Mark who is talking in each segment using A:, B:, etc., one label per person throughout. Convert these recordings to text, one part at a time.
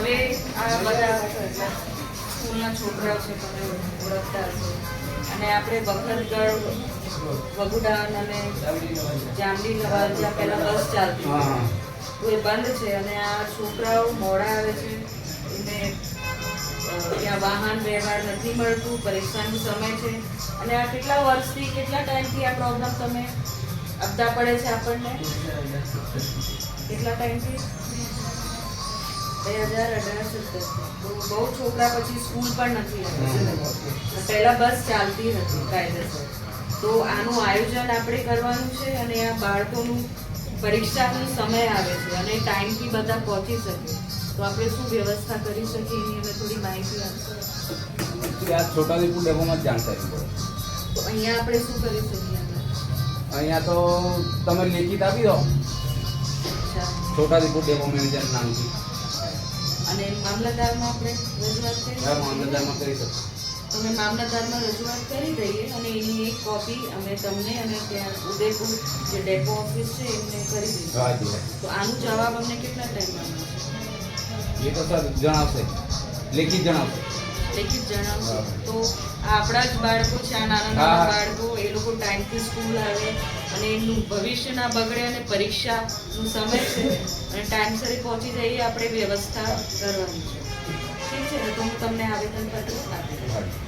A: હવે આ બધા સ્કૂલના છોકરાઓ છે, તમે ઓળખતા હશો. અને આપણે વખતગઢ, વગુડાન અને જામડી નવાલ જ્યાં પહેલાં બસ ચાલતી તો એ બંધ છે. અને આ છોકરાઓ મોડા આવે છે, એને ત્યાં વાહન વ્યવહાર નથી મળતું, પરીક્ષાનો સમય છે. અને આ કેટલા વર્ષથી, કેટલા ટાઈમથી આ પ્રોબ્લેમ તમે આપતા પડે છે આપણને? કેટલા ટાઈમથી? 2018-17. તો બહુ છોકરા પછી સ્કૂલ પણ નથી આવતા. પહેલા બસ ચાલતી હતી કાયદેસર. તો આનું આયોજન આપણે કરવાનું છે. અને આ બાળકોનું પરીક્ષાનો સમય આવે છે અને ટાઈમથી બધા પહોંચી શકે તો આપણે શું વ્યવસ્થા કરી શકીએ એની અમે થોડી માહિતી આપશો.
B: આ છોટાઉદેપુર ડેપોમાં જ જાણકારી મળે.
A: તો અહીંયા આપણે શું કરી શકીએ?
B: અહીંયા તો તમે લેખિત આપી દો છોટાઉદેપુર ડેપો મેનેજર નામથી.
A: અને મામલતદારમાં આપણે રજૂઆત કરી?
B: મામલતદારમાં કરી શકો.
A: તમે મામલતદારમાં રજૂઆત કરી દઈએ અને એની એક કોપી અમે તમને અને ત્યાં ઉદયપુર જે ડેપો ઓફિસ છે એમને કરી દઈશું. તો આનો જવાબ અમને કેટલા ટાઈમમાં મળશે?
B: એ તો સર જણાવશે, લેખિત જણાવશે.
A: લેખિત જણાવશે તો આપણા જ બાળકો છે, આ નાના નાના બાળકો, એ લોકો ટાઈમથી સ્કૂલ આવે અને એમનું ભવિષ્ય ના બગડે અને પરીક્ષાનો સમય છે અને ટાઈમસર પહોંચી જઈએ આપણે વ્યવસ્થા કરવાની છે. ઠીક છે ને? તો હું તમને આવેદનપત્ર આપી દઈશ.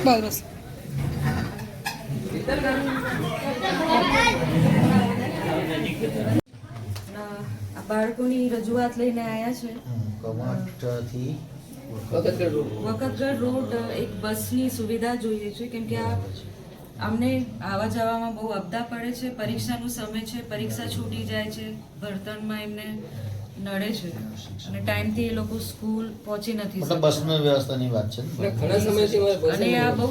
C: બસ
A: બાળકોની રજૂઆત લઈને આવ્યા છે. વખતગઢ રોડ એક બસની સુવિધા જોઈએ છે, કેમ કે આ અમને આવવા જવામાં બહુ અપદા પડે છે. પરીક્ષાનો સમય છે, પરીક્ષા છૂટી જાય છે, ભણતરમાં એમને નડે છે અને ટાઈમથી એ લોકો સ્કૂલ પહોંચી નથી શકતા.
D: બસની વ્યવસ્થાની વાત છે
A: ઘણા સમયથી અને આ બહુ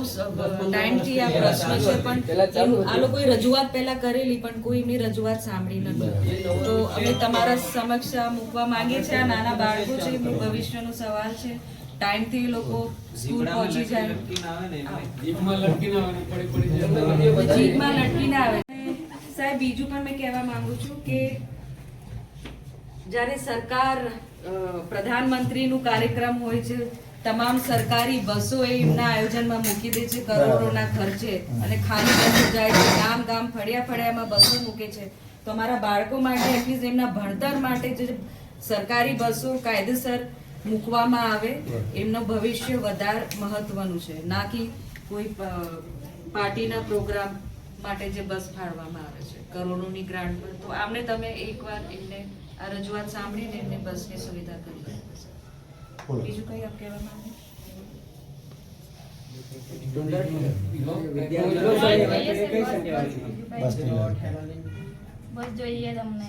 A: ટાઈમથી આ પ્રશ્ન છે. પણ આ લોકોએ રજૂઆત પહેલા કરેલી પણ કોઈ એમની રજૂઆત સાંભળી નથી. તો અમે તમારા સમક્ષ મૂકવા માંગીએ છીએ. આ નાના બાળકો છે, એમનું ભવિષ્યનો સવાલ છે. ટાઈમથી એ લોકો સ્કૂલ પહોંચી જાય. જીભમાં લટકીને આવે. સાહેબ, બીજું પણ મેં કહેવા માંગુ છું કે જ્યારે સરકાર પ્રધાનમંત્રીનું કાર્યક્રમ હોય છે, તમામ સરકારી બસો એમના આયોજનમાં મૂકી દે છે કરોડોના ખર્ચે અને ખાલી બસો જાય છે, ગામ ગામ ફળિયા ફળિયામાં બસો મૂકે છે. તો અમારા બાળકો માટે એટલીસ્ટ એમના ભણતર માટે જે સરકારી બસો કાયદેસર મૂકવામાં આવે, એમનું ભવિષ્ય વધારે મહત્વનું છે, ના કે કોઈ પાર્ટીના પ્રોગ્રામ માટે જે બસ ફાળવામાં આવે છે કરોડોની ગ્રાન્ટ પર. તો આમને તમે એકવાર એમને આ રજૂઆત સાંભળીને એમને બસની સુવિધા કરી છે. બીજું કઈ આપ કહેવા માંગો?
C: બસ જોઈએ તમને.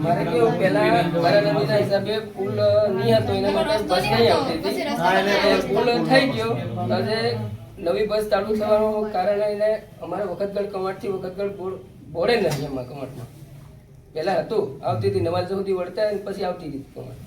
D: મારે કેવું પેલા મારા નદીના હિસાબે પુલ નહીં હતો એના માટે બસ નહીં આવતી હતી. અને પુલ થઈ ગયો આજે નવી બસ ચાલુ થવાનું કારણે એને અમારે વખતગઢ કમાટથી વખતગઢ બોર્ડે નથી એમાં કમાટમાં. પહેલા હતું આવતી હતી નવાજ સુધી વળતા અને પછી આવતી હતી કમાટ.